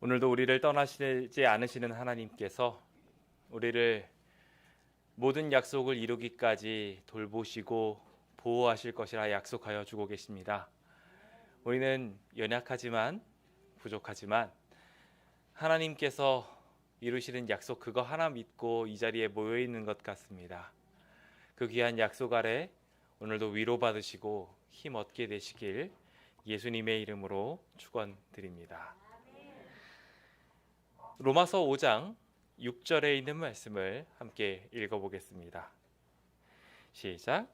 오늘도 우리를 떠나시지 않으시는 하나님께서 우리를 모든 약속을 이루기까지 돌보시고 보호하실 것이라 약속하여 주고 계십니다. 우리는 연약하지만 부족하지만 하나님께서 이루시는 약속 그거 하나 믿고 이 자리에 모여 있는 것 같습니다. 그 귀한 약속 아래 오늘도 위로받으시고 힘 얻게 되시길 예수님의 이름으로 축원드립니다. 로마서 5장 6절에 있는 말씀을 함께 읽어보겠습니다. 시작.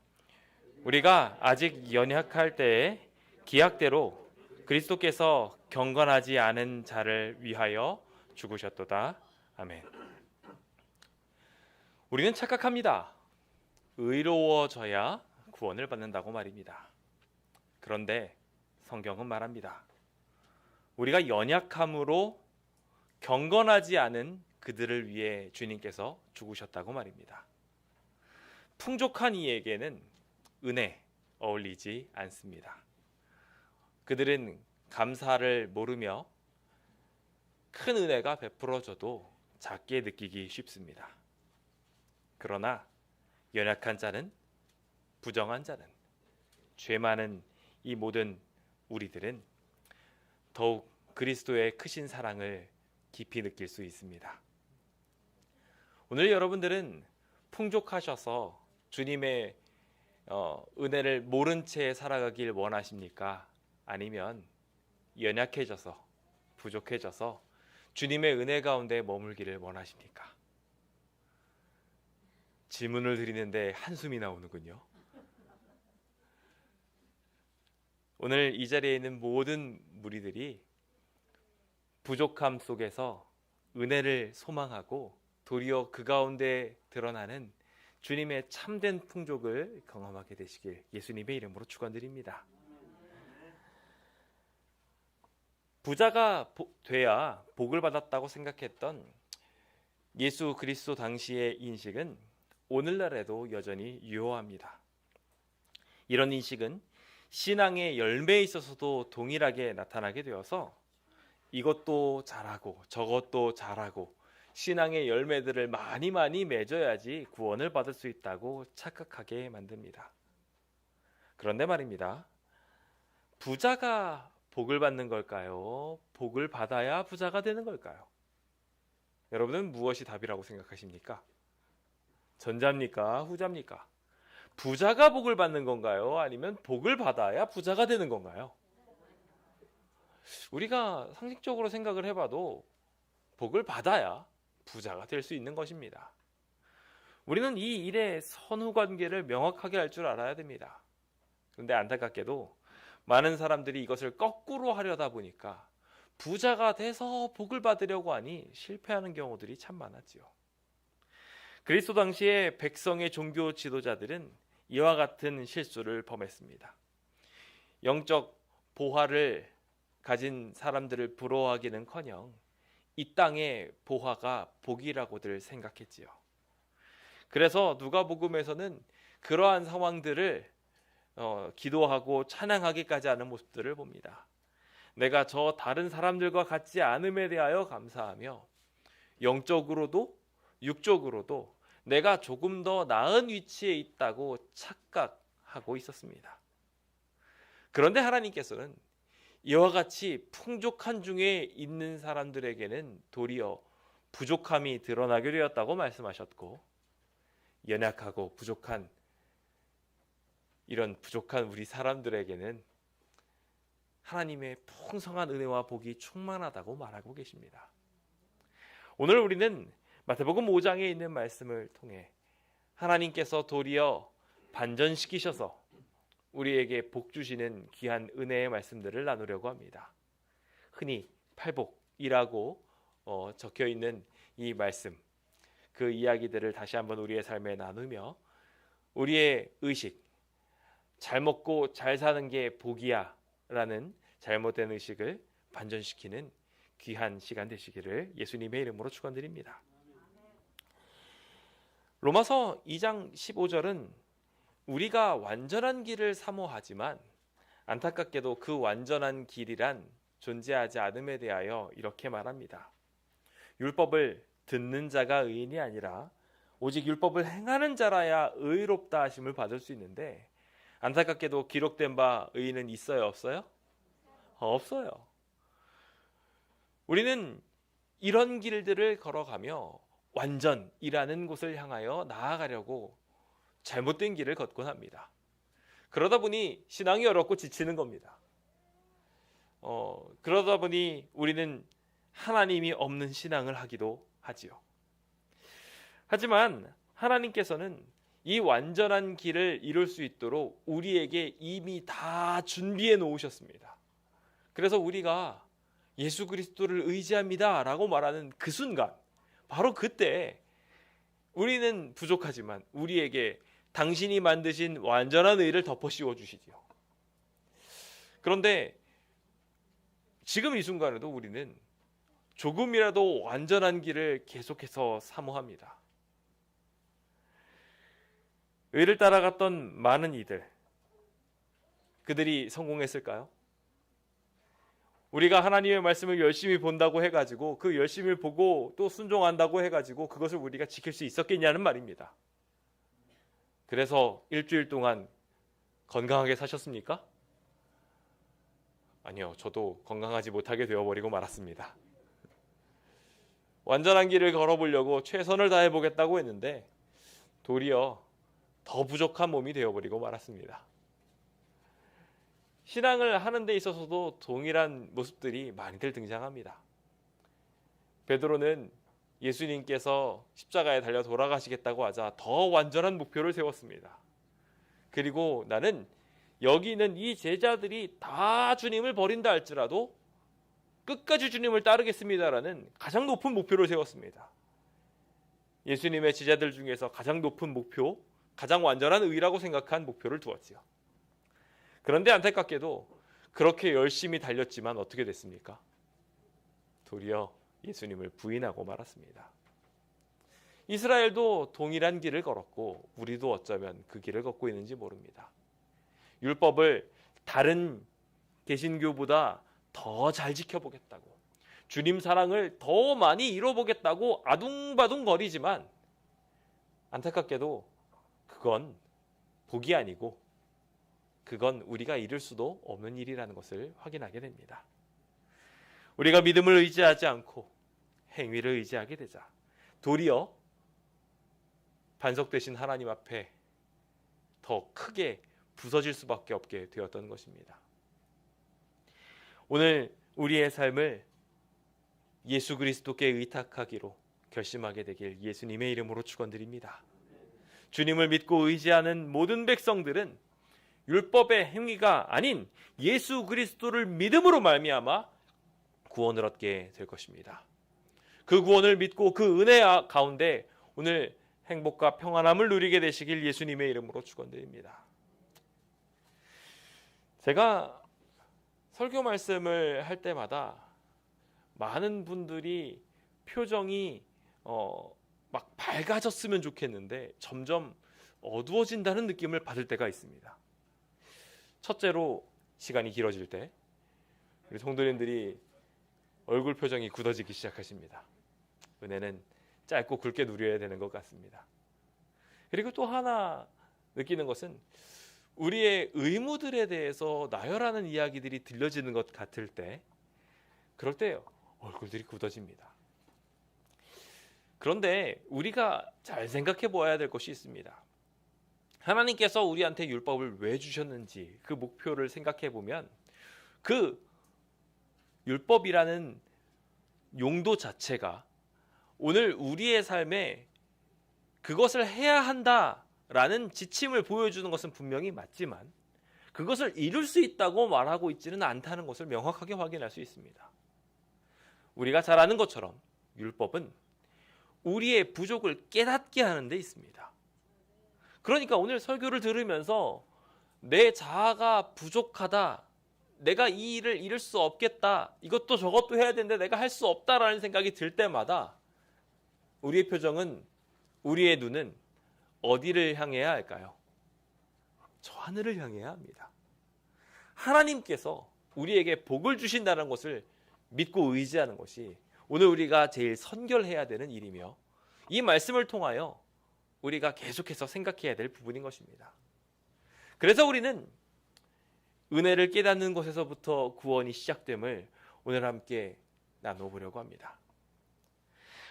우리가 아직 연약할 때에 기약대로 그리스도께서 경건하지 않은 자를 위하여 죽으셨도다. 아멘. 우리는 착각합니다. 의로워져야 구원을 받는다고 말입니다. 그런데 성경은 말합니다. 우리가 연약함으로 경건하지 않은 그들을 위해 주님께서 죽으셨다고 말입니다. 풍족한 이에게는 은혜 어울리지 않습니다. 그들은 감사를 모르며 큰 은혜가 베풀어져도 작게 느끼기 쉽습니다. 그러나 연약한 자는, 부정한 자는, 죄 많은 이 모든 우리들은 더욱 그리스도의 크신 사랑을 깊이 느낄 수 있습니다. 오늘 여러분들은 풍족하셔서 주님의 은혜를 모른 채 살아가길 원하십니까? 아니면 연약해져서 부족해져서 주님의 은혜 가운데 머물기를 원하십니까? 질문을 드리는데 한숨이 나오는군요. 오늘 이 자리에 있는 모든 무리들이 부족함 속에서 은혜를 소망하고 도리어 그 가운데 드러나는 주님의 참된 풍족을 경험하게 되시길 예수님의 이름으로 축원드립니다. 부자가 돼야 복을 받았다고 생각했던 예수 그리스도 당시의 인식은 오늘날에도 여전히 유효합니다. 이런 인식은 신앙의 열매에 있어서도 동일하게 나타나게 되어서 이것도 잘하고 저것도 잘하고 신앙의 열매들을 많이 맺어야지 구원을 받을 수 있다고 착각하게 만듭니다. 그런데 말입니다. 부자가 복을 받는 걸까요? 복을 받아야 부자가 되는 걸까요? 여러분은 무엇이 답이라고 생각하십니까? 전자입니까? 후자입니까? 부자가 복을 받는 건가요? 아니면 복을 받아야 부자가 되는 건가요? 우리가 상식적으로 생각을 해봐도 복을 받아야 부자가 될 수 있는 것입니다. 우리는 이 일의 선후관계를 명확하게 알 줄 알아야 됩니다. 그런데 안타깝게도 많은 사람들이 이것을 거꾸로 하려다 보니까 부자가 돼서 복을 받으려고 하니 실패하는 경우들이 참 많았지요. 그리스도 당시의 백성의 종교 지도자들은 이와 같은 실수를 범했습니다. 영적 보화를 가진 사람들을 부러워하기는커녕 이 땅의 보화가 복이라고들 생각했지요. 그래서 누가복음에서는 그러한 상황들을 기도하고 찬양하기까지 하는 모습들을 봅니다. 내가 저 다른 사람들과 같지 않음에 대하여 감사하며 영적으로도 육적으로도 내가 조금 더 나은 위치에 있다고 착각하고 있었습니다. 그런데 하나님께서는 이와 같이 풍족한 중에 있는 사람들에게는 도리어 부족함이 드러나게 되었다고 말씀하셨고, 연약하고 부족한 이런 부족한 우리 사람들에게는 하나님의 풍성한 은혜와 복이 충만하다고 말하고 계십니다. 오늘 우리는 마태복음 5장에 있는 말씀을 통해 하나님께서 도리어 반전시키셔서 우리에게 복 주시는 귀한 은혜의 말씀들을 나누려고 합니다. 흔히 팔복이라고 적혀 있는 이 말씀, 그 이야기들을 다시 한번 우리의 삶에 나누며 우리의 의식, 잘 먹고 잘 사는 게 복이야 라는 잘못된 의식을 반전시키는 귀한 시간 되시기를 예수님의 이름으로 축원드립니다. 로마서 2장 15절은 우리가 완전한 길을 사모하지만 안타깝게도 그 완전한 길이란 존재하지 않음에 대하여 이렇게 말합니다. 율법을 듣는 자가 의인이 아니라 오직 율법을 행하는 자라야 의롭다 하심을 받을 수 있는데, 안타깝게도 기록된 바 의인은 있어요, 없어요? 없어요. 우리는 이런 길들을 걸어가며 완전이라는 곳을 향하여 나아가려고 잘못된 길을 걷곤 합니다. 그러다 보니 신앙이 어렵고 지치는 겁니다. 그러다 보니 우리는 하나님이 없는 신앙을 하기도 하지요. 하지만 하나님께서는 이 완전한 길을 이룰 수 있도록 우리에게 이미 다 준비해 놓으셨습니다. 그래서 우리가 예수 그리스도를 의지합니다 라고 말하는 그 순간, 바로 그때 우리는 부족하지만 우리에게 당신이 만드신 완전한 의를 덮어 씌워 주시지요. 그런데 지금 이 순간에도 우리는 조금이라도 완전한 길을 계속해서 사모합니다. 의를 따라갔던 많은 이들, 그들이 성공했을까요? 우리가 하나님의 말씀을 열심히 본다고 해가지고 그 열심히 보고 또 순종한다고 해가지고 그것을 우리가 지킬 수 있었겠냐는 말입니다. 그래서 일주일 동안 건강하게 사셨습니까? 아니요, 저도 건강하지 못하게 되어버리고 말았습니다. 완전한 길을 걸어보려고 최선을 다해보겠다고 했는데 도리어 더 부족한 몸이 되어버리고 말았습니다. 신앙을 하는 데 있어서도 동일한 모습들이 많이들 등장합니다. 베드로는 예수님께서 십자가에 달려 돌아가시겠다고 하자 더 완전한 목표를 세웠습니다. 그리고 나는 여기 있는 이 제자들이 다 주님을 버린다 할지라도 끝까지 주님을 따르겠습니다라는 가장 높은 목표를 세웠습니다. 예수님의 제자들 중에서 가장 높은 목표, 가장 완전한 의라고 생각한 목표를 두었지요. 그런데 안타깝게도 그렇게 열심히 달렸지만 어떻게 됐습니까? 도리어 예수님을 부인하고 말았습니다. 이스라엘도 동일한 길을 걸었고 우리도 어쩌면 그 길을 걷고 있는지 모릅니다. 율법을 다른 개신교보다 더 잘 지켜보겠다고, 주님 사랑을 더 많이 이뤄보겠다고 아둥바둥 거리지만 안타깝게도 그건 복이 아니고 그건 우리가 이룰 수도 없는 일이라는 것을 확인하게 됩니다. 우리가 믿음을 의지하지 않고 행위를 의지하게 되자 도리어 반석되신 하나님 앞에 더 크게 부서질 수밖에 없게 되었던 것입니다. 오늘 우리의 삶을 예수 그리스도께 의탁하기로 결심하게 되길 예수님의 이름으로 축원드립니다. 주님을 믿고 의지하는 모든 백성들은 율법의 행위가 아닌 예수 그리스도를 믿음으로 말미암아 구원을 얻게 될 것입니다. 그 구원을 믿고 그 은혜 가운데 오늘 행복과 평안함을 누리게 되시길 예수님의 이름으로 축원드립니다. 제가 설교 말씀을 할 때마다 많은 분들이 표정이 막 밝아졌으면 좋겠는데 점점 어두워진다는 느낌을 받을 때가 있습니다. 첫째로 시간이 길어질 때 우리 성도님들이 얼굴 표정이 굳어지기 시작하십니다. 은혜는 짧고 굵게 누려야 되는 것 같습니다. 그리고 또 하나 느끼는 것은 우리의 의무들에 대해서 나열하는 이야기들이 들려지는 것 같을 때, 그럴 때 얼굴들이 굳어집니다. 그런데 우리가 잘 생각해 보아야 될 것이 있습니다. 하나님께서 우리한테 율법을 왜 주셨는지 그 목표를 생각해 보면 그 율법이라는 용도 자체가 오늘 우리의 삶에 그것을 해야 한다라는 지침을 보여주는 것은 분명히 맞지만 그것을 이룰 수 있다고 말하고 있지는 않다는 것을 명확하게 확인할 수 있습니다. 우리가 잘 아는 것처럼 율법은 우리의 부족을 깨닫게 하는 데 있습니다. 그러니까 오늘 설교를 들으면서 내 자아가 부족하다, 내가 이 일을 이룰 수 없겠다, 이것도 저것도 해야 되는데 내가 할 수 없다라는 생각이 들 때마다 우리의 표정은, 우리의 눈은 어디를 향해야 할까요? 저 하늘을 향해야 합니다. 하나님께서 우리에게 복을 주신다는 것을 믿고 의지하는 것이 오늘 우리가 제일 선결해야 되는 일이며, 이 말씀을 통하여 우리가 계속해서 생각해야 될 부분인 것입니다. 그래서 우리는 은혜를 깨닫는 것에서부터 구원이 시작됨을 오늘 함께 나눠보려고 합니다.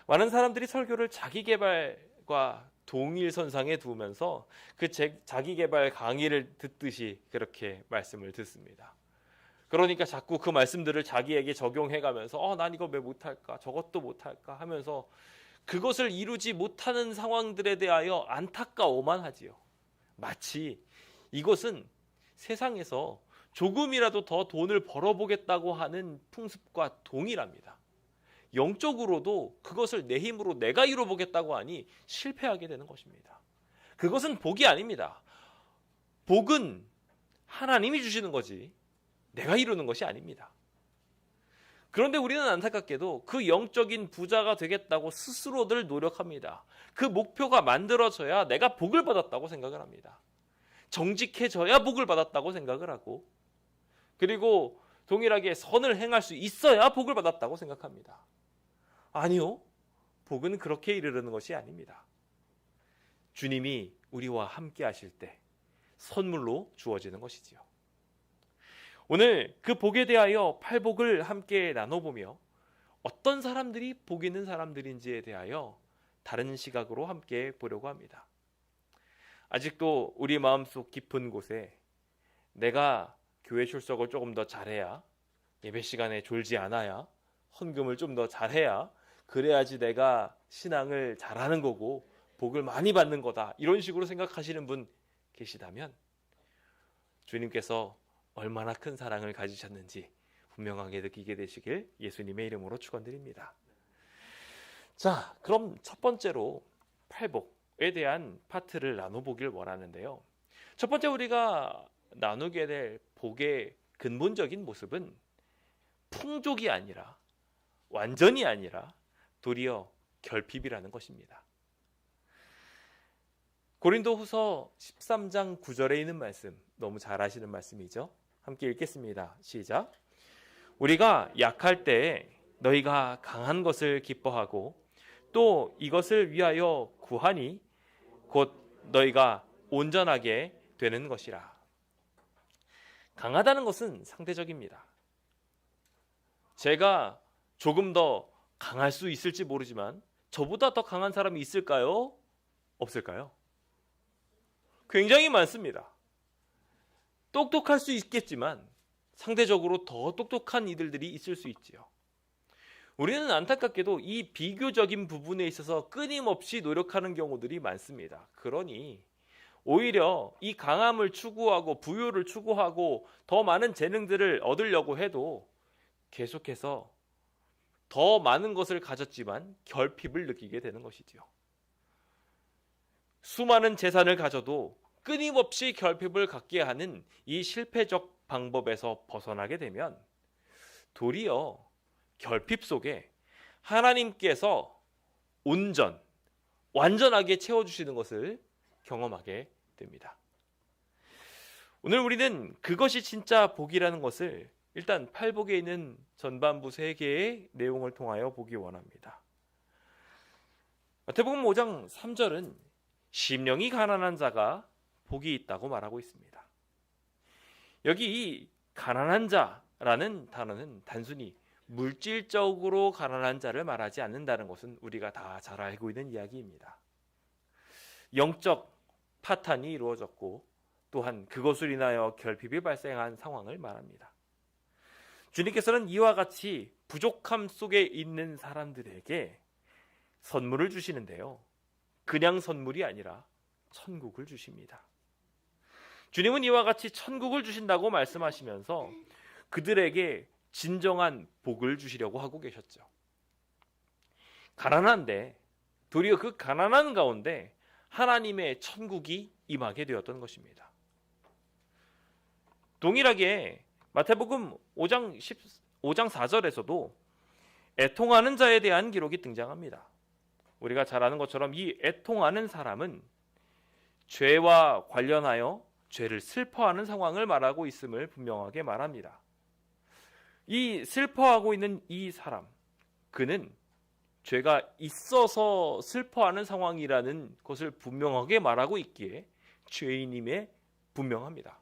많은 사람들이 설교를 자기개발과 동일선상에 두면서 그 자기개발 강의를 듣듯이 그렇게 말씀을 듣습니다. 그러니까 자꾸 그 말씀들을 자기에게 적용해가면서 난 이거 왜 못할까, 저것도 못할까 하면서 그것을 이루지 못하는 상황들에 대하여 안타까워만 하지요. 마치 이것은 세상에서 조금이라도 더 돈을 벌어보겠다고 하는 풍습과 동일합니다. 영적으로도 그것을 내 힘으로 내가 이루어보겠다고 하니 실패하게 되는 것입니다. 그것은 복이 아닙니다. 복은 하나님이 주시는 거지 내가 이루는 것이 아닙니다. 그런데 우리는 안타깝게도 그 영적인 부자가 되겠다고 스스로들 노력합니다. 그 목표가 만들어져야 내가 복을 받았다고 생각을 합니다. 정직해져야 복을 받았다고 생각을 하고, 그리고 동일하게 선을 행할 수 있어야 복을 받았다고 생각합니다. 아니요, 복은 그렇게 이르는 것이 아닙니다. 주님이 우리와 함께 하실 때 선물로 주어지는 것이지요. 오늘 그 복에 대하여 팔복을 함께 나눠보며 어떤 사람들이 복 있는 사람들인지에 대하여 다른 시각으로 함께 보려고 합니다. 아직도 우리 마음속 깊은 곳에 내가 교회 출석을 조금 더 잘해야, 예배 시간에 졸지 않아야, 헌금을 좀 더 잘해야, 그래야지 내가 신앙을 잘하는 거고 복을 많이 받는 거다, 이런 식으로 생각하시는 분 계시다면 주님께서 얼마나 큰 사랑을 가지셨는지 분명하게 느끼게 되시길 예수님의 이름으로 축원드립니다. 자, 그럼 첫 번째로 팔복에 대한 파트를 나눠보길 원하는데요. 첫 번째 우리가 나누게 될 복의 근본적인 모습은 풍족이 아니라, 완전이 아니라 도리어 결핍이라는 것입니다. 고린도후서 13장 9절에 있는 말씀, 너무 잘 아시는 말씀이죠. 함께 읽겠습니다. 시작. 우리가 약할 때에 너희가 강한 것을 기뻐하고 또 이것을 위하여 구하니 곧 너희가 온전하게 되는 것이라. 강하다는 것은 상대적입니다. 제가 조금 더 강할 수 있을지 모르지만 저보다 더 강한 사람이 있을까요? 없을까요? 굉장히 많습니다. 똑똑할 수 있겠지만 상대적으로 더 똑똑한 이들이 있을 수 있지요. 우리는 안타깝게도 이 비교적인 부분에 있어서 끊임없이 노력하는 경우들이 많습니다. 그러니 오히려 이 강함을 추구하고 부요를 추구하고 더 많은 재능들을 얻으려고 해도 계속해서 더 많은 것을 가졌지만 결핍을 느끼게 되는 것이지요. 수많은 재산을 가져도 끊임없이 결핍을 갖게 하는 이 실패적 방법에서 벗어나게 되면 도리어 결핍 속에 하나님께서 완전하게 채워주시는 것을 경험하게 됩니다. 오늘 우리는 그것이 진짜 복이라는 것을 일단 팔복에 있는 전반부 3개의 내용을 통하여 보기 원합니다. 마태복음 5장 3절은 심령이 가난한 자가 복이 있다고 말하고 있습니다. 여기 이 가난한 자라는 단어는 단순히 물질적으로 가난한 자를 말하지 않는다는 것은 우리가 다 잘 알고 있는 이야기입니다. 영적 파탄이 이루어졌고 또한 그것을 인하여 결핍이 발생한 상황을 말합니다. 주님께서는 이와 같이 부족함 속에 있는 사람들에게 선물을 주시는데요. 그냥 선물이 아니라 천국을 주십니다. 주님은 이와 같이 천국을 주신다고 말씀하시면서 그들에게 진정한 복을 주시려고 하고 계셨죠. 가난한데 도리어 그 가난한 가운데 하나님의 천국이 임하게 되었던 것입니다. 동일하게 마태복음 5장 4절에서도 애통하는 자에 대한 기록이 등장합니다. 우리가 잘 아는 것처럼 이 애통하는 사람은 죄와 관련하여 죄를 슬퍼하는 상황을 말하고 있음을 분명하게 말합니다. 이 슬퍼하고 있는 이 사람, 그는 죄가 있어서 슬퍼하는 상황이라는 것을 분명하게 말하고 있기에 죄인임에 분명합니다.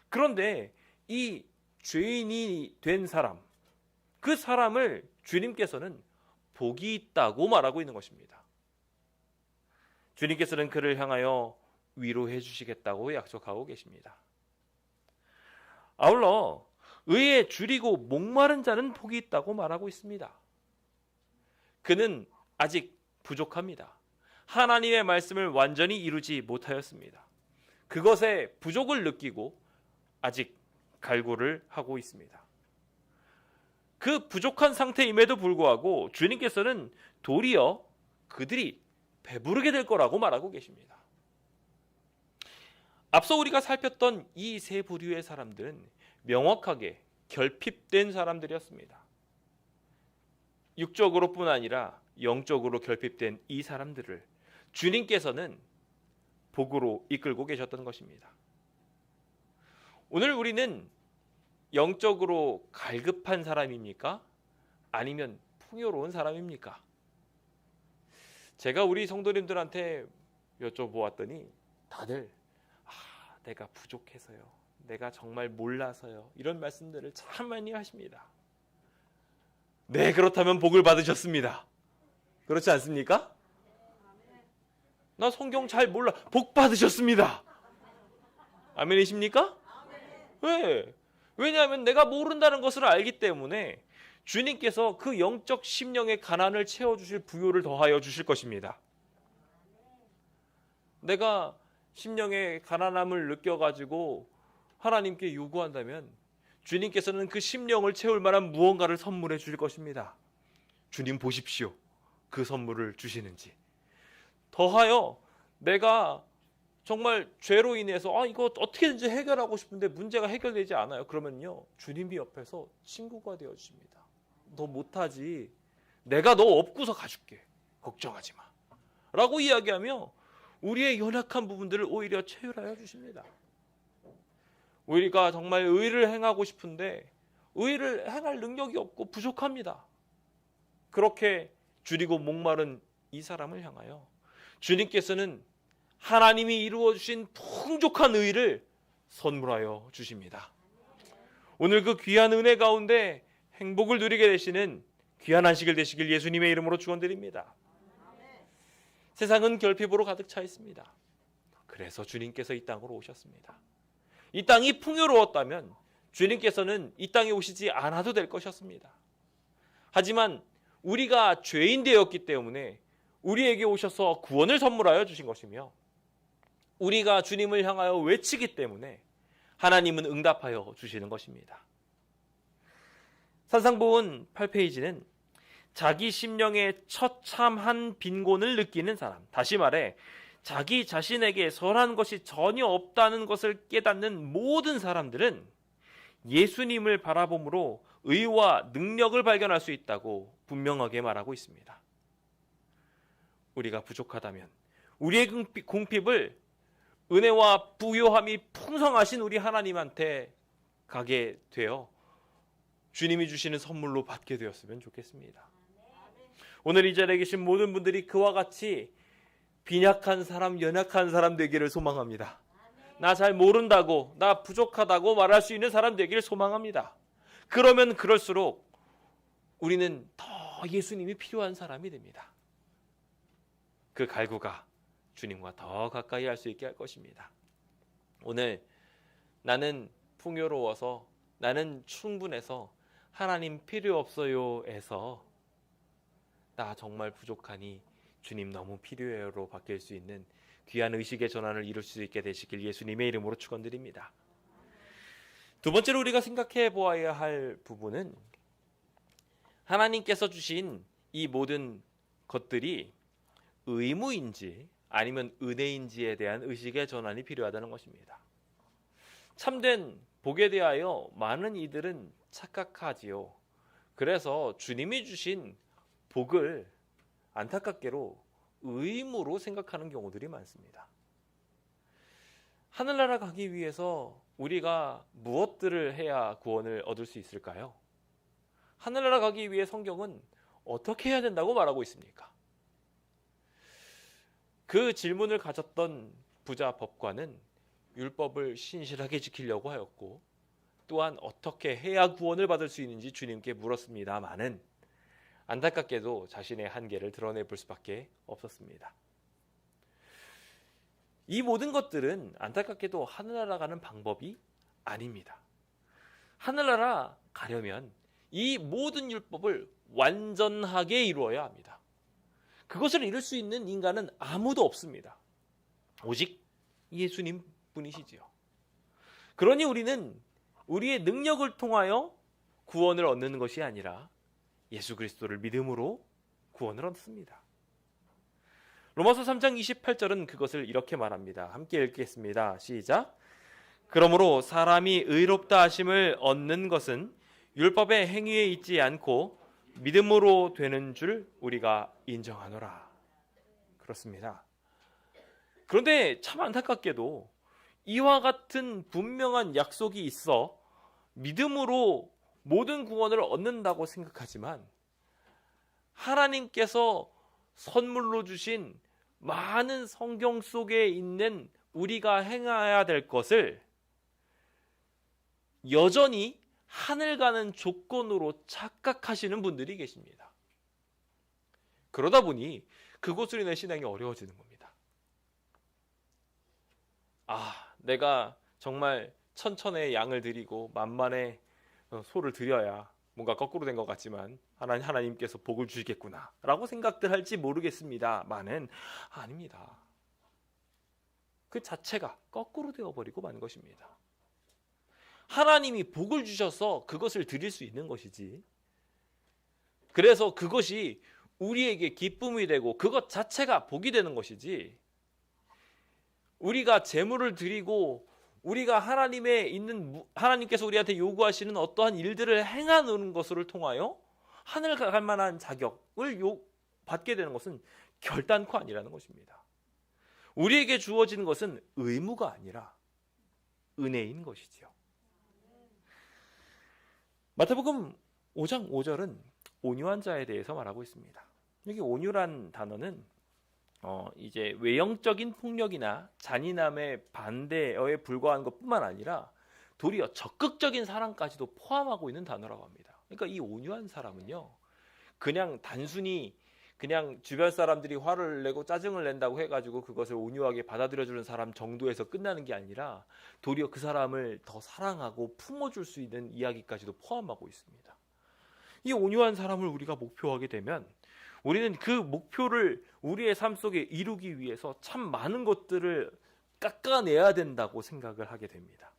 그런데 이 죄인이 된 사람, 그 사람을 주님께서는 복이 있다고 말하고 있는 것입니다. 주님께서는 그를 향하여 위로해 주시겠다고 약속하고 계십니다. 아울러 의에 줄이고 목마른 자는 복이 있다고 말하고 있습니다. 그는 아직 부족합니다. 하나님의 말씀을 완전히 이루지 못하였습니다. 그것에 부족을 느끼고 아직 갈구를 하고 있습니다. 그 부족한 상태임에도 불구하고 주님께서는 도리어 그들이 배부르게 될 거라고 말하고 계십니다. 앞서 우리가 살폈던 이 세 부류의 사람들은 명확하게 결핍된 사람들이었습니다. 육적으로뿐 아니라 영적으로 결핍된 이 사람들을 주님께서는 복으로 이끌고 계셨던 것입니다. 오늘 우리는 영적으로 갈급한 사람입니까? 아니면 풍요로운 사람입니까? 제가 우리 성도님들한테 여쭤보았더니 다들 내가 부족해서요, 내가 정말 몰라서요, 이런 말씀들을 참 많이 하십니다. 네, 그렇다면 복을 받으셨습니다. 그렇지 않습니까? 나 성경 잘 몰라. 복 받으셨습니다. 아멘이십니까? 왜? 왜냐하면 내가 모른다는 것을 알기 때문에 주님께서 그 영적 심령의 가난을 채워주실 부요를 더하여 주실 것입니다. 내가 심령의 가난함을 느껴가지고 하나님께 요구한다면 주님께서는 그 심령을 채울 만한 무언가를 선물해 주실 것입니다. 주님 보십시오, 그 선물을 주시는지. 더하여 내가 정말 죄로 인해서 이거 어떻게든지 해결하고 싶은데 문제가 해결되지 않아요. 그러면요, 주님이 옆에서 친구가 되어주십니다. 너 못하지, 내가 너 업고서 가줄게, 걱정하지 마 라고 이야기하며 우리의 연약한 부분들을 오히려 채울하여 주십니다. 우리가 정말 의를 행하고 싶은데 의를 행할 능력이 없고 부족합니다. 그렇게 줄이고 목마른 이 사람을 향하여 주님께서는 하나님이 이루어 주신 풍족한 의를 선물하여 주십니다. 오늘 그 귀한 은혜 가운데 행복을 누리게 되시는 귀한 안식일 되시길 예수님의 이름으로 축원드립니다. 세상은 결핍으로 가득 차 있습니다. 그래서 주님께서 이 땅으로 오셨습니다. 이 땅이 풍요로웠다면 주님께서는 이 땅에 오시지 않아도 될 것이었습니다. 하지만 우리가 죄인 되었기 때문에 우리에게 오셔서 구원을 선물하여 주신 것이며, 우리가 주님을 향하여 외치기 때문에 하나님은 응답하여 주시는 것입니다. 산상보훈 8페이지는 자기 심령의 처참한 빈곤을 느끼는 사람, 다시 말해 자기 자신에게 선한 것이 전혀 없다는 것을 깨닫는 모든 사람들은 예수님을 바라봄으로 의와 능력을 발견할 수 있다고 분명하게 말하고 있습니다. 우리가 부족하다면 우리의 궁핍을 은혜와 부요함이 풍성하신 우리 하나님한테 가게 되어 주님이 주시는 선물로 받게 되었으면 좋겠습니다. 오늘 이 자리에 계신 모든 분들이 그와 같이 빈약한 사람, 연약한 사람 되기를 소망합니다. 나 잘 모른다고, 나 부족하다고 말할 수 있는 사람 되기를 소망합니다. 그러면 그럴수록 우리는 더 예수님이 필요한 사람이 됩니다. 그 갈구가 주님과 더 가까이 할 수 있게 할 것입니다. 오늘 나는 풍요로워서, 나는 충분해서 하나님 필요 없어요에서 나 정말 부족하니 주님 너무 필요해요로 바뀔 수 있는 귀한 의식의 전환을 이룰 수 있게 되시길 예수님의 이름으로 축원드립니다. 두 번째로 우리가 생각해 보아야 할 부분은 하나님께서 주신 이 모든 것들이 의무인지 아니면 은혜인지에 대한 의식의 전환이 필요하다는 것입니다. 참된 복에 대하여 많은 이들은 착각하지요. 그래서 주님이 주신 복을 안타깝게로 의무로 생각하는 경우들이 많습니다. 하늘나라 가기 위해서 우리가 무엇들을 해야 구원을 얻을 수 있을까요? 하늘나라 가기 위해 성경은 어떻게 해야 된다고 말하고 있습니까? 그 질문을 가졌던 부자 법관은 율법을 신실하게 지키려고 하였고 또한 어떻게 해야 구원을 받을 수 있는지 주님께 물었습니다마는 안타깝게도 자신의 한계를 드러내볼 수밖에 없었습니다. 이 모든 것들은 안타깝게도 하늘나라 가는 방법이 아닙니다. 하늘나라 가려면 이 모든 율법을 완전하게 이루어야 합니다. 그것을 이룰 수 있는 인간은 아무도 없습니다. 오직 예수님 분이시지요. 그러니 우리는 우리의 능력을 통하여 구원을 얻는 것이 아니라 예수 그리스도를 믿음으로 구원을 얻습니다. 로마서 3장 28절은 그것을 이렇게 말합니다. 함께 읽겠습니다. 시작. 그러므로 사람이 의롭다 하심을 얻는 것은 율법의 행위에 있지 않고 믿음으로 되는 줄 우리가 인정하노라. 그렇습니다. 그런데 참 안타깝게도 이와 같은 분명한 약속이 있어 믿음으로 모든 구원을 얻는다고 생각하지만 하나님께서 선물로 주신 많은 성경 속에 있는 우리가 행해야 될 것을 여전히 하늘 가는 조건으로 착각하시는 분들이 계십니다. 그러다 보니 그것으로 인해 신앙이 어려워지는 겁니다. 내가 정말 천천의 양을 드리고 만만의 소를 드려야 뭔가 거꾸로 된 것 같지만 하나님께서 복을 주시겠구나 라고 생각들 할지 모르겠습니다만은 아닙니다. 그 자체가 거꾸로 되어버리고 마는 것입니다. 하나님이 복을 주셔서 그것을 드릴 수 있는 것이지, 그래서 그것이 우리에게 기쁨이 되고 그것 자체가 복이 되는 것이지, 우리가 제물을 드리고 우리가 하나님께서 우리한테 요구하시는 어떠한 일들을 행하는 것을 통하여 하늘 갈 만한 자격을 받게 되는 것은 결단코 아니라는 것입니다. 우리에게 주어지는 것은 의무가 아니라 은혜인 것이지요. 마태복음 5장 5절은 온유한 자에 대해서 말하고 있습니다. 여기 온유란 단어는 이제 외형적인 폭력이나 잔인함의 반대에 불과한 것뿐만 아니라 도리어 적극적인 사랑까지도 포함하고 있는 단어라고 합니다. 그러니까 이 온유한 사람은요, 그냥 단순히 그냥 주변 사람들이 화를 내고 짜증을 낸다고 해가지고 그것을 온유하게 받아들여주는 사람 정도에서 끝나는 게 아니라 도리어 그 사람을 더 사랑하고 품어줄 수 있는 이야기까지도 포함하고 있습니다. 이 온유한 사람을 우리가 목표하게 되면 우리는 그 목표를 우리의 삶 속에 이루기 위해서 참 많은 것들을 깎아내야 된다고 생각을 하게 됩니다.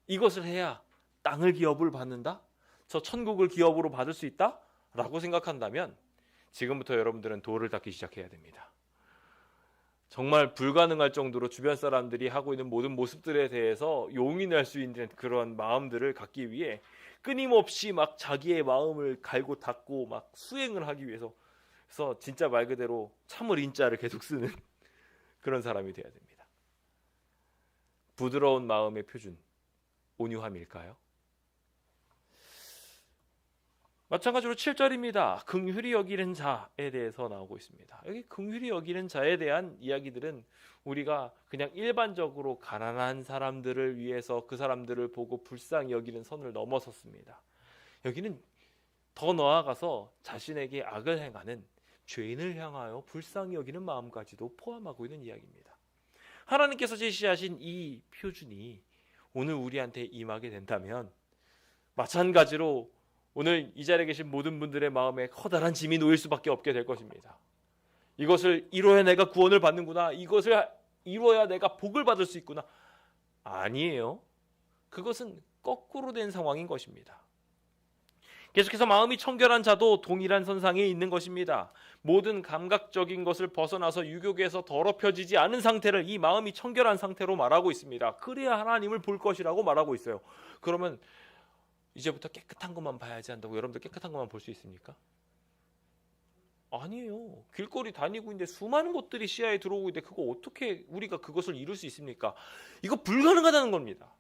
이것을 해야 땅을 기업을 받는다? 저 천국을 기업으로 받을 수 있다? 라고 생각한다면 지금부터 여러분들은 돌을 닦기 시작해야 됩니다. 정말 불가능할 정도로 주변 사람들이 하고 있는 모든 모습들에 대해서 용인할 수 있는 그런 마음들을 갖기 위해 끊임없이 막 자기의 마음을 갈고 닦고 막 수행을 하기 위해서, 그래서 진짜 말 그대로 참을 인자를 계속 쓰는 그런 사람이 돼야 됩니다. 부드러운 마음의 표준, 온유함일까요? 마찬가지로 7절입니다. 긍휼히 여기는 자에 대해서 나오고 있습니다. 여기 긍휼히 여기는 자에 대한 이야기들은 우리가 그냥 일반적으로 가난한 사람들을 위해서 그 사람들을 보고 불쌍히 여기는 선을 넘어섰습니다. 여기는 더 나아가서 자신에게 악을 행하는 죄인을 향하여 불쌍히 여기는 마음까지도 포함하고 있는 이야기입니다. 하나님께서 제시하신 이 표준이 오늘 우리한테 임하게 된다면 마찬가지로 오늘 이 자리에 계신 모든 분들의 마음에 커다란 짐이 놓일 수밖에 없게 될 것입니다. 이것을 이루어야 내가 구원을 받는구나, 이것을 이루어야 내가 복을 받을 수 있구나. 아니에요. 그것은 거꾸로 된 상황인 것입니다. 계속해서 마음이 청결한 자도 동일한 선상에 있는 것입니다. 모든 감각적인 것을 벗어나서 유욕에서 더럽혀지지 않은 상태를 이 마음이 청결한 상태로 말하고 있습니다. 그래야 하나님을 볼 것이라고 말하고 있어요. 그러면 이제부터 깨끗한 것만 봐야지 한다고 여러분들 깨끗한 것만 볼 수 있습니까? 아니에요. 길거리 다니고 있는데 수많은 것들이 시야에 들어오고 있는데 그거 어떻게 우리가 그것을 이룰 수 있습니까? 이거 불가능하다는 겁니다.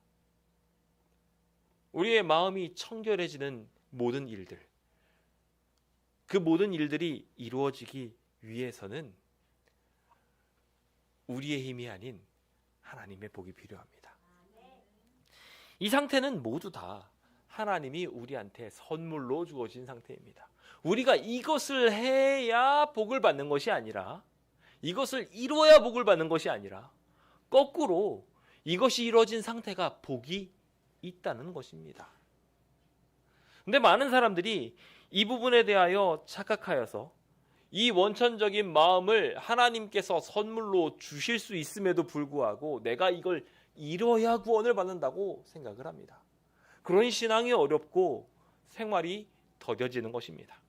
우리의 마음이 청결해지는 모든 일들, 그 모든 일들이 이루어지기 위해서는 우리의 힘이 아닌 하나님의 복이 필요합니다. 이 상태는 모두 다 하나님이 우리한테 선물로 주어진 상태입니다. 우리가 이것을 해야 복을 받는 것이 아니라, 이것을 이루어야 복을 받는 것이 아니라, 거꾸로 이것이 이루어진 상태가 복이 있다는 것입니다. 근데 많은 사람들이 이 부분에 대하여 착각하여서 이 원천적인 마음을 하나님께서 선물로 주실 수 있음에도 불구하고 내가 이걸 이뤄야 구원을 받는다고 생각을 합니다. 그런 신앙이 어렵고 생활이 더뎌지는 것입니다.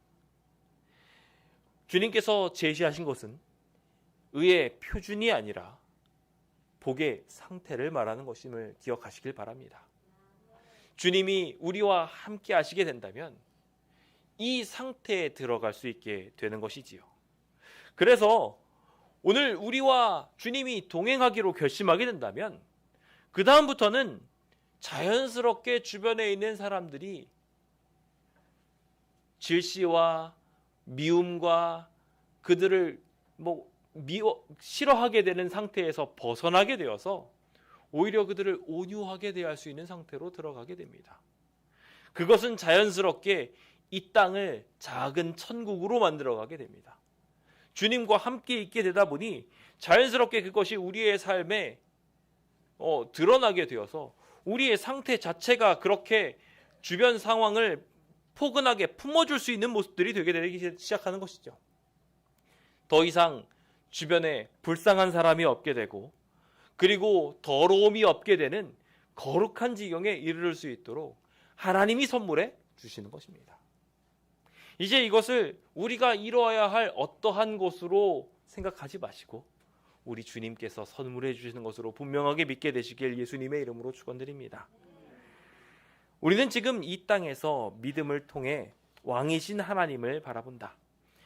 주님께서 제시하신 것은 의의 표준이 아니라 복의 상태를 말하는 것임을 기억하시길 바랍니다. 주님이 우리와 함께 하시게 된다면 이 상태에 들어갈 수 있게 되는 것이지요. 그래서 오늘 우리와 주님이 동행하기로 결심하게 된다면 그 다음부터는 자연스럽게 주변에 있는 사람들이 질시와 미움과 그들을 싫어하게 되는 상태에서 벗어나게 되어서 오히려 그들을 온유하게 대할 수 있는 상태로 들어가게 됩니다. 그것은 자연스럽게 이 땅을 작은 천국으로 만들어가게 됩니다. 주님과 함께 있게 되다 보니 자연스럽게 그것이 우리의 삶에 드러나게 되어서 우리의 상태 자체가 그렇게 주변 상황을 포근하게 품어줄 수 있는 모습들이 되기 시작하는 것이죠. 더 이상 주변에 불쌍한 사람이 없게 되고, 그리고 더러움이 없게 되는 거룩한 지경에 이르를 수 있도록 하나님이 선물해 주시는 것입니다. 이제 이것을 우리가 이루어야 할 어떠한 것으로 생각하지 마시고 우리 주님께서 선물해 주시는 것으로 분명하게 믿게 되시길 예수님의 이름으로 축원드립니다. 우리는 지금 이 땅에서 믿음을 통해 왕이신 하나님을 바라본다.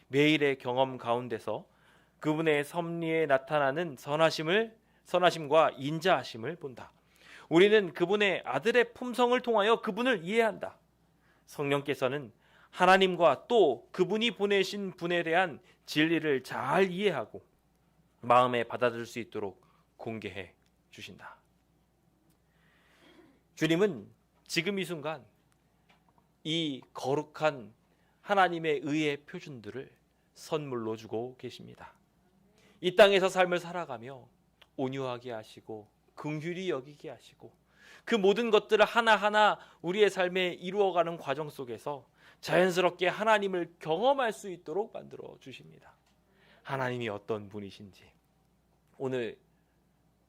매일의 경험 가운데서 그분의 섭리에 나타나는 선하심과 인자하심을 본다. 우리는 그분의 아들의 품성을 통하여 그분을 이해한다. 성령께서는 하나님과 또 그분이 보내신 분에 대한 진리를 잘 이해하고 마음에 받아들일 수 있도록 공개해 주신다. 주님은 지금 이 순간 이 거룩한 하나님의 의의 표준들을 선물로 주고 계십니다. 이 땅에서 삶을 살아가며 온유하게 하시고 긍휼히 여기게 하시고 그 모든 것들을 하나하나 우리의 삶에 이루어가는 과정 속에서 자연스럽게 하나님을 경험할 수 있도록 만들어 주십니다. 하나님이 어떤 분이신지 오늘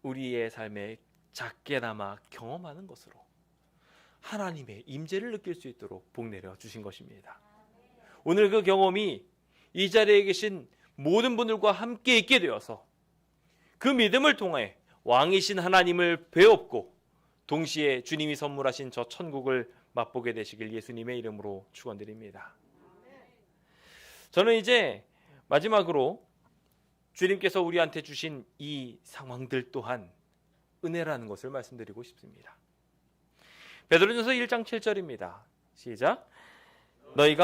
우리의 삶에 작게나마 경험하는 것으로 하나님의 임재를 느낄 수 있도록 복 내려 주신 것입니다. 오늘 그 경험이 이 자리에 계신 모든 분들과 함께 있게 되어서 그 믿음을 통해 왕이신 하나님을 배웠고 동시에 주님이 선물하신 저 천국을 맛보게 되시길 예수님의 이름으로 축원드립니다. 저는 이제 마지막으로 주님께서 우리한테 주신 이 상황들 또한 은혜라는 것을 말씀드리고 싶습니다. 베드로전서 1장 7절입니다. 시작. 너희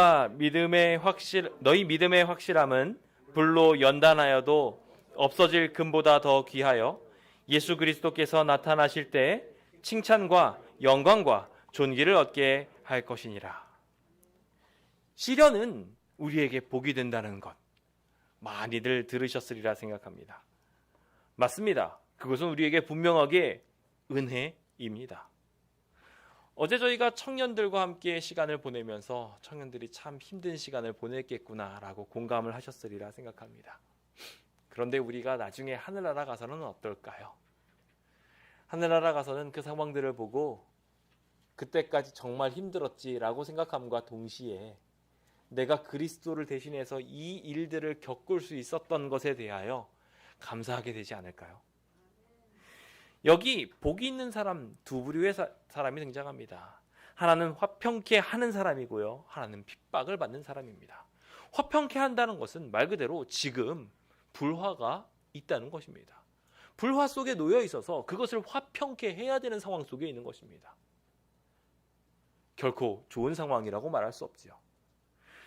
믿음의 확실함은 불로 연단하여도 없어질 금보다 더 귀하여 예수 그리스도께서 나타나실 때 칭찬과 영광과 존귀를 얻게 할 것이니라. 시련은 우리에게 복이 된다는 것 많이들 들으셨으리라 생각합니다. 맞습니다. 그것은 우리에게 분명하게 은혜입니다. 어제 저희가 청년들과 함께 시간을 보내면서 청년들이 참 힘든 시간을 보냈겠구나라고 공감을 하셨으리라 생각합니다. 그런데 우리가 나중에 하늘나라 가서는 어떨까요? 하늘나라 가서는 그 상황들을 보고 그때까지 정말 힘들었지라고 생각함과 동시에 내가 그리스도를 대신해서 이 일들을 겪을 수 있었던 것에 대하여 감사하게 되지 않을까요? 여기 복이 있는 사람 두 부류의 사람이 등장합니다. 하나는 화평케 하는 사람이고요. 하나는 핍박을 받는 사람입니다. 화평케 한다는 것은 말 그대로 지금 불화가 있다는 것입니다. 불화 속에 놓여 있어서 그것을 화평케 해야 되는 상황 속에 있는 것입니다. 결코 좋은 상황이라고 말할 수 없지요.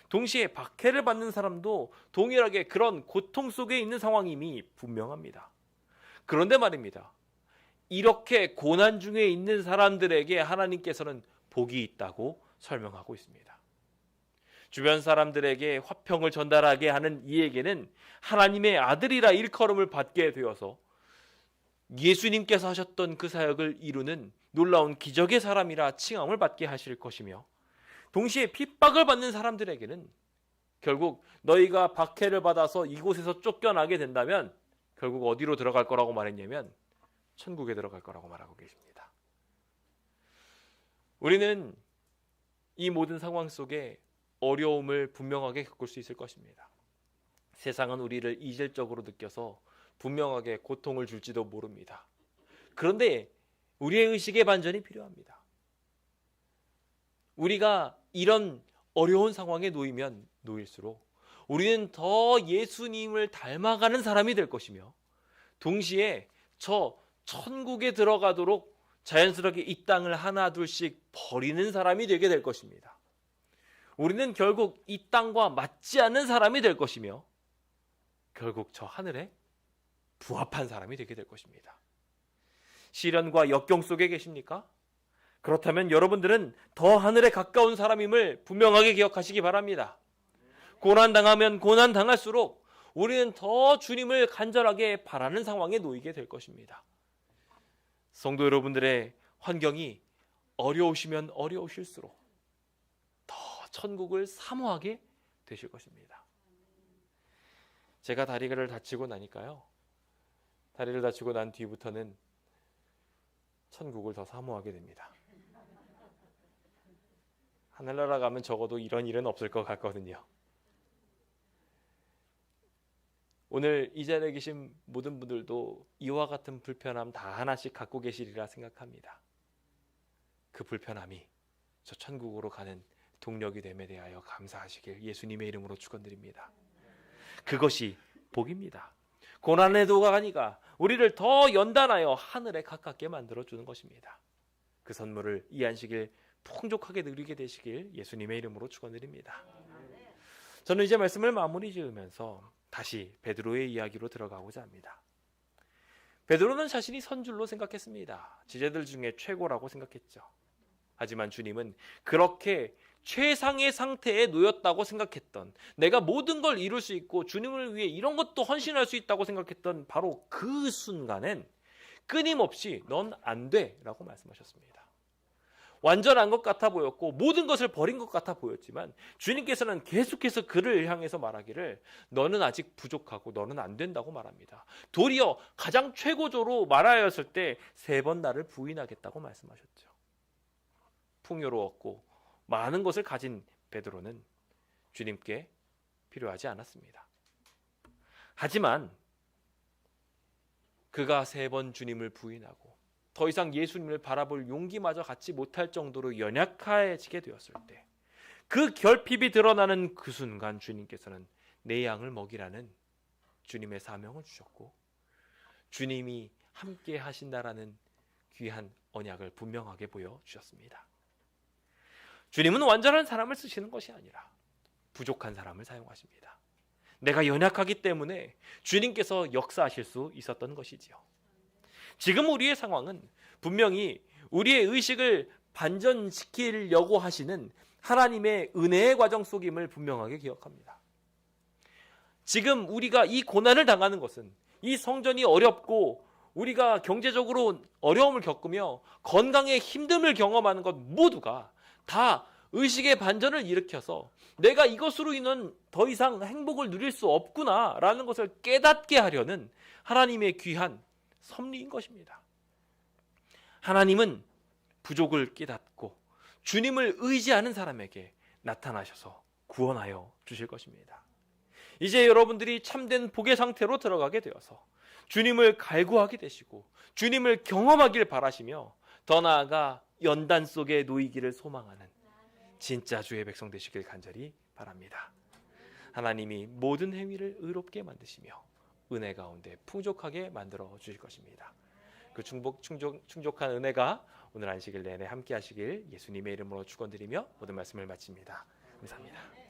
동시에 박해를 받는 사람도 동일하게 그런 고통 속에 있는 상황임이 분명합니다. 그런데 말입니다. 이렇게 고난 중에 있는 사람들에게 하나님께서는 복이 있다고 설명하고 있습니다. 주변 사람들에게 화평을 전달하게 하는 이에게는 하나님의 아들이라 일컬음을 받게 되어서 예수님께서 하셨던 그 사역을 이루는 놀라운 기적의 사람이라 칭함을 받게 하실 것이며, 동시에 핍박을 받는 사람들에게는 결국 너희가 박해를 받아서 이곳에서 쫓겨나게 된다면 결국 어디로 들어갈 거라고 말했냐면 천국에 들어갈 거라고 말하고 계십니다. 우리는 이 모든 상황 속에 어려움을 분명하게 겪을 수 있을 것입니다. 세상은 우리를 이질적으로 느껴서 분명하게 고통을 줄지도 모릅니다. 그런데 우리의 의식의 반전이 필요합니다. 우리가 이런 어려운 상황에 놓이면 놓일수록 우리는 더 예수님을 닮아가는 사람이 될 것이며, 동시에 저 천국에 들어가도록 자연스럽게 이 땅을 하나 둘씩 버리는 사람이 되게 될 것입니다. 우리는 결국 이 땅과 맞지 않는 사람이 될 것이며, 결국 저 하늘에 부합한 사람이 되게 될 것입니다. 시련과 역경 속에 계십니까? 그렇다면 여러분들은 더 하늘에 가까운 사람임을 분명하게 기억하시기 바랍니다. 고난당하면 고난당할수록 우리는 더 주님을 간절하게 바라는 상황에 놓이게 될 것입니다. 성도 여러분들의 환경이 어려우시면 어려우실수록 더 천국을 사모하게 되실 것입니다. 제가 다리를 다치고 나니까요, 다리를 다치고 난 뒤부터는 천국을 더 사모하게 됩니다. 하늘나라 가면 적어도 이런 일은 없을 것 같거든요. 오늘 이 자리에 계신 모든 분들도 이와 같은 불편함 다 하나씩 갖고 계시리라 생각합니다. 그 불편함이 저 천국으로 가는 동력이 됨에 대하여 감사하시길 예수님의 이름으로 축원드립니다. 그것이 복입니다. 고난의 도가니가 우리를 더 연단하여 하늘에 가깝게 만들어주는 것입니다. 그 선물을 이 안식일 풍족하게 누리게 되시길 예수님의 이름으로 축원드립니다. 저는 이제 말씀을 마무리 지으면서 다시 베드로의 이야기로 들어가고자 합니다. 베드로는 자신이 선줄로 생각했습니다. 지제들 중에 최고라고 생각했죠. 하지만 주님은 그렇게 최상의 상태에 놓였다고 생각했던, 내가 모든 걸 이룰 수 있고 주님을 위해 이런 것도 헌신할 수 있다고 생각했던 바로 그 순간엔 끊임없이 넌 안 돼 라고 말씀하셨습니다. 완전한 것 같아 보였고 모든 것을 버린 것 같아 보였지만 주님께서는 계속해서 그를 향해서 말하기를 너는 아직 부족하고 너는 안 된다고 말합니다. 도리어 가장 최고조로 말하였을 때 3번 나를 부인하겠다고 말씀하셨죠. 풍요로웠고 많은 것을 가진 베드로는 주님께 필요하지 않았습니다. 하지만 그가 3번 주님을 부인하고 더 이상 예수님을 바라볼 용기마저 갖지 못할 정도로 연약해지게 되었을 때, 그 결핍이 드러나는 그 순간 주님께서는 내 양을 먹이라는 주님의 사명을 주셨고, 주님이 함께 하신다라는 귀한 언약을 분명하게 보여주셨습니다. 주님은 완전한 사람을 쓰시는 것이 아니라 부족한 사람을 사용하십니다. 내가 연약하기 때문에 주님께서 역사하실 수 있었던 것이지요. 지금 우리의 상황은 분명히 우리의 의식을 반전시키려고 하시는 하나님의 은혜의 과정 속임을 분명하게 기억합니다. 지금 우리가 이 고난을 당하는 것은, 이 성전이 어렵고 우리가 경제적으로 어려움을 겪으며 건강에 힘듦을 경험하는 것 모두가 다 의식의 반전을 일으켜서 내가 이것으로 인한 더 이상 행복을 누릴 수 없구나라는 것을 깨닫게 하려는 하나님의 귀한 섭리인 것입니다. 하나님은 부족을 깨닫고 주님을 의지하는 사람에게 나타나셔서 구원하여 주실 것입니다. 이제 여러분들이 참된 복의 상태로 들어가게 되어서 주님을 갈구하게 되시고 주님을 경험하길 바라시며 더 나아가 연단 속에 놓이기를 소망하는 진짜 주의 백성 되시길 간절히 바랍니다. 하나님이 모든 행위를 의롭게 만드시며 은혜 가운데 풍족하게 만들어 주실 것입니다. 그 충족한 은혜가 오늘 안식일 내내 함께 하시길 예수님의 이름으로 축원드리며 모든 말씀을 마칩니다. 감사합니다.